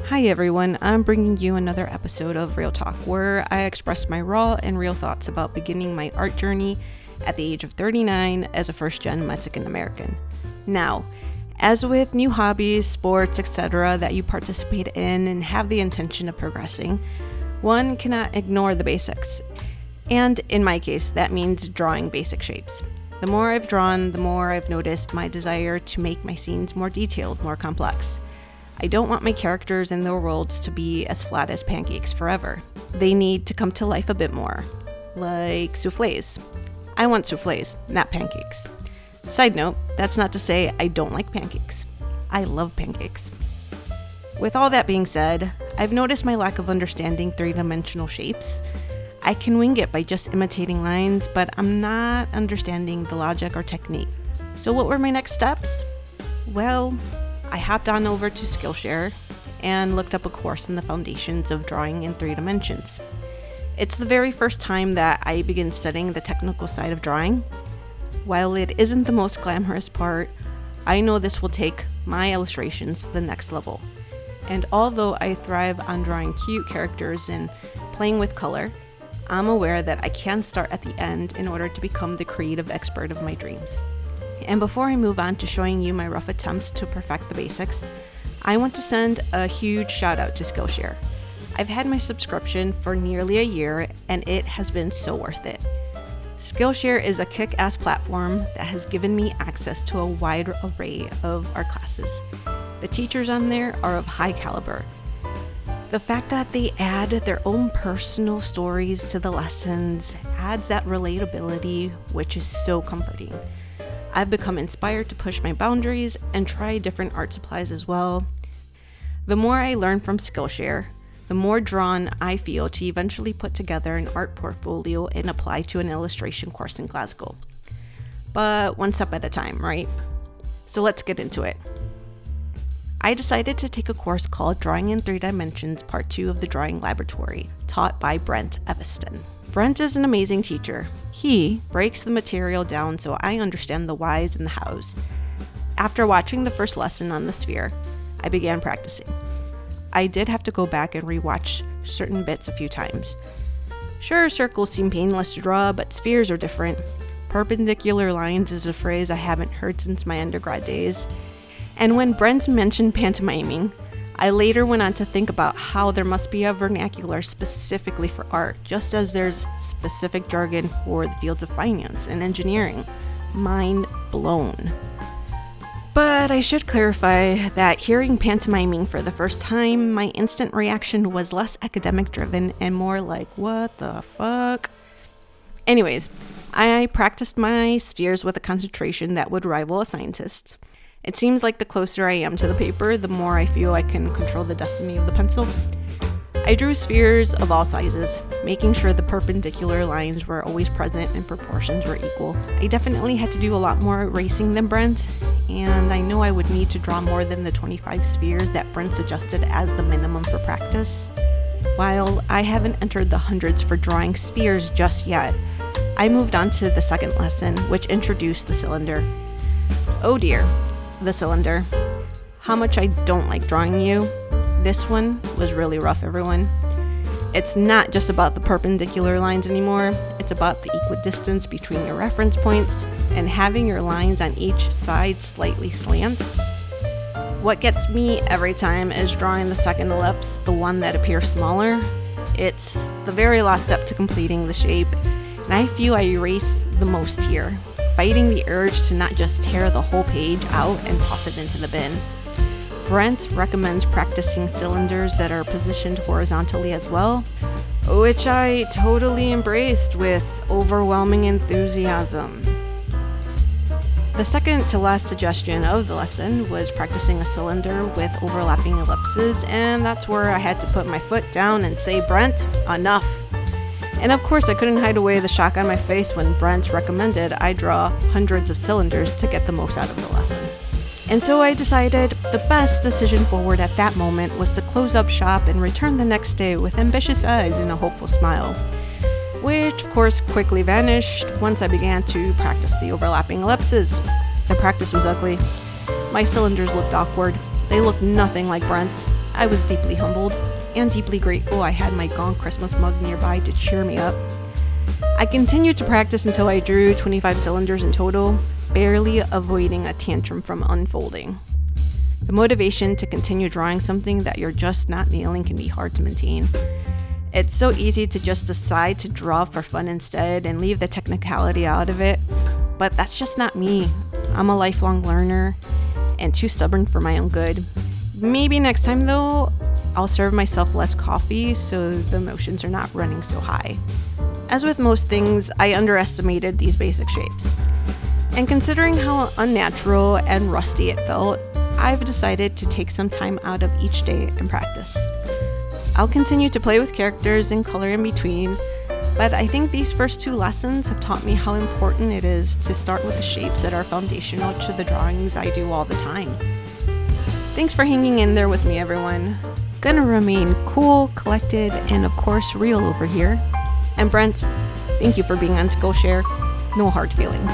Hi everyone, I'm bringing you another episode of Real Talk where I express my raw and real thoughts about beginning my art journey at the age of 39 as a first-gen Mexican American. Now, as with new hobbies, sports, etc. that you participate in and have the intention of progressing, one cannot ignore the basics. And in my case, that means drawing basic shapes. The more I've drawn, the more I've noticed my desire to make my scenes more detailed, more complex. I don't want my characters and their worlds to be as flat as pancakes forever. They need to come to life a bit more, like soufflés. I want soufflés, not pancakes. Side note, that's not to say I don't like pancakes. I love pancakes. With all that being said, I've noticed my lack of understanding three-dimensional shapes. I can wing it by just imitating lines, but I'm not understanding the logic or technique. So what were my next steps? Well, I hopped on over to Skillshare and looked up a course in the foundations of drawing in 3 dimensions. It's the very first time that I begin studying the technical side of drawing. While it isn't the most glamorous part, I know this will take my illustrations to the next level. And although I thrive on drawing cute characters and playing with color, I'm aware that I can start at the end in order to become the creative expert of my dreams. And before I move on to showing you my rough attempts to perfect the basics, I want to send a huge shout out to Skillshare. I've had my subscription for nearly a year and it has been so worth it. Skillshare is a kick-ass platform that has given me access to a wide array of art classes. The teachers on there are of high caliber. The fact that they add their own personal stories to the lessons adds that relatability, which is so comforting. I've become inspired to push my boundaries and try different art supplies as well. The more I learn from Skillshare, the more drawn I feel to eventually put together an art portfolio and apply to an illustration course in Glasgow. But one step at a time, right? So let's get into it. I decided to take a course called Drawing in 3 Dimensions Part 2 of the Drawing Laboratory, taught by Brent. Brent is an amazing teacher. He breaks the material down so I understand the whys and the hows. After watching the first lesson on the sphere, I began practicing. I did have to go back and rewatch certain bits a few times. Sure, circles seem painless to draw, but spheres are different. Perpendicular lines is a phrase I haven't heard since my undergrad days. And when Brent mentioned pantomiming, I later went on to think about how there must be a vernacular specifically for art, just as there's specific jargon for the fields of finance and engineering. Mind blown. But I should clarify that hearing pantomiming for the first time, my instant reaction was less academic driven and more like, what the fuck? Anyways, I practiced my spheres with a concentration that would rival a scientist. It seems like the closer I am to the paper, the more I feel I can control the destiny of the pencil. I drew spheres of all sizes, making sure the perpendicular lines were always present and proportions were equal. I definitely had to do a lot more erasing than Brent, and I know I would need to draw more than the 25 spheres that Brent suggested as the minimum for practice. While I haven't entered the hundreds for drawing spheres just yet, I moved on to the second lesson, which introduced the cylinder. Oh dear. The cylinder. How much I don't like drawing you. This one was really rough, everyone. It's not just about the perpendicular lines anymore. It's about the equidistance between your reference points and having your lines on each side slightly slant. What gets me every time is drawing the second ellipse, the one that appears smaller. It's the very last step to completing the shape, and I feel I erase the most here, fighting the urge to not just tear the whole page out and toss it into the bin. Brent recommends practicing cylinders that are positioned horizontally as well, which I totally embraced with overwhelming enthusiasm. The second to last suggestion of the lesson was practicing a cylinder with overlapping ellipses, and that's where I had to put my foot down and say, Brent, enough. And of course, I couldn't hide away the shock on my face when Brent recommended I draw hundreds of cylinders to get the most out of the lesson. And so I decided the best decision forward at that moment was to close up shop and return the next day with ambitious eyes and a hopeful smile, which of course quickly vanished once I began to practice the overlapping ellipses. The practice was ugly. My cylinders looked awkward. They looked nothing like Brent's. I was deeply humbled and deeply grateful I had my Gone Christmas mug nearby to cheer me up. I continued to practice until I drew 25 cylinders in total, barely avoiding a tantrum from unfolding. The motivation to continue drawing something that you're just not nailing can be hard to maintain. It's so easy to just decide to draw for fun instead and leave the technicality out of it, but that's just not me. I'm a lifelong learner and too stubborn for my own good. Maybe next time though, I'll serve myself less coffee so the emotions are not running so high. As with most things, I underestimated these basic shapes. And considering how unnatural and rusty it felt, I've decided to take some time out of each day and practice. I'll continue to play with characters and color in between, but I think these first 2 lessons have taught me how important it is to start with the shapes that are foundational to the drawings I do all the time. Thanks for hanging in there with me, everyone. Gonna remain cool, collected, and of course real over here. And Brent, thank you for being on Skillshare. No hard feelings.